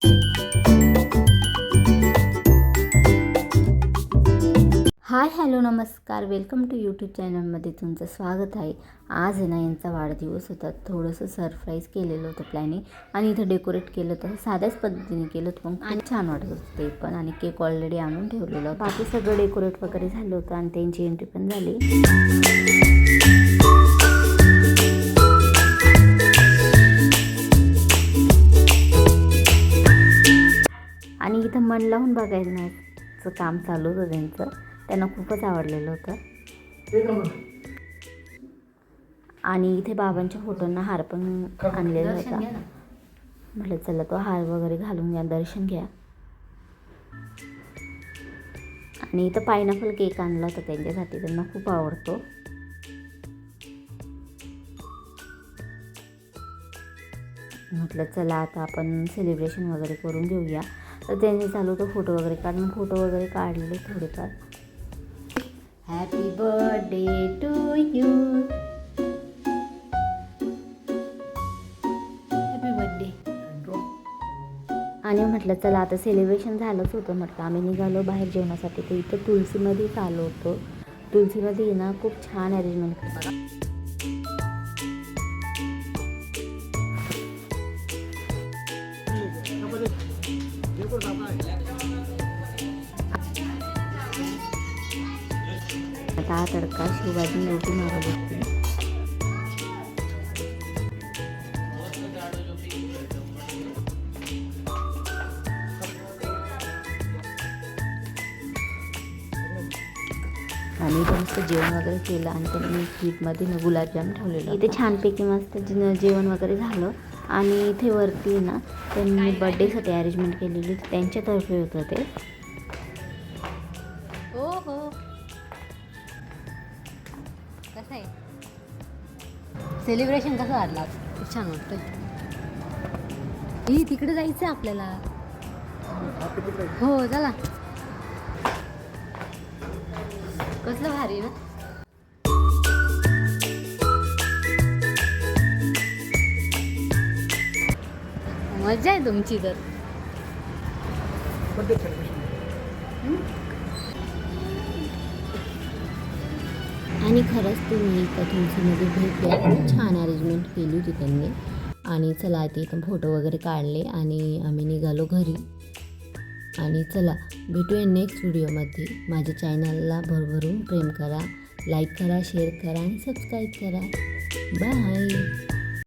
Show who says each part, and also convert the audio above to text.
Speaker 1: Hi hello नमस्कार, welcome to YouTube चॅनलमध्ये तुमचं स्वागत आहे. आज आहे ना यांचा वाढदिवस होता. थोडंसं सरप्राईज केलेलं होतं प्लॅनिंग आणि इथं डेकोरेट केलं होतं. साध्याच पद्धतीने केलं होतं पण खूप छान वाटत होतं ते पण. आणि केक ऑलरेडी आणून ठेवलेलं होतं. बाकी सगळं डेकोरेट वगैरे झालं होतं आणि त्यांची एंट्री पण झाली. आणि इथं मन लावून बघायचं काम चालू होतं त्यांचं. त्यांना खूपच आवडलेलं होतं. आणि इथे बाबांच्या फोटोंना हार पण आणलेला होता. म्हटलं चला तो हार वगैरे घालून घ्या, दर्शन घ्या. आणि इथं पायनॅपल केक आणला होता त्यांच्यासाठी, त्यांना खूप आवडतो. म्हटलं चला आता आपण सेलिब्रेशन वगैरे करून घेऊया. तर त्यांनी चालू होतं फोटो वगैरे काढून. फोटो वगैरे काढले थोडेफार. Happy birthday to you, happy birthday. आणि म्हटलं चला आता सेलिब्रेशन झालंच होतं. म्हटलं आम्ही निघालो बाहेर जेवणासाठी. तर इथं तुलसीमध्येच आलो होतो. तुलसीमध्ये ना खूप छान अरेंजमेंट केलं. आता हा तडका शिवाजी रोटी मारत होती. आणि मस्त जेवण वगैरे केलं आणि त्यांनी स्वीटमध्ये ना गुलाबजाम ठेवलेलं. इथे छानपैकी मस्त जेवण वगैरे झालं. आणि इथे वरती ना त्यांनी बड्डेसाठी अरेंजमेंट केलेली, त्यांच्यातर्फे होतं ते.
Speaker 2: हो हो, कसं आहे सेलिब्रेशन, कसं वाटलं? खूप छान वाटतं. ही तिकडे जायचं आपल्याला. हो चला. कसलं भारी ना. मजा आहे तुमची तर.
Speaker 1: आणि खरंच तुम्ही इथं तुलसीमध्ये भेट द्या. खूप छान अरेंजमेंट केली होती त्यांनी. आणि चला ते इथं फोटो वगैरे काढले आणि आम्ही निघालो घरी. आणि चला भेटूया नेक्स्ट व्हिडिओमध्ये. माझ्या चॅनलला भरभरून प्रेम करा, लाईक करा, शेअर करा आणि सबस्क्राईब करा. बाय.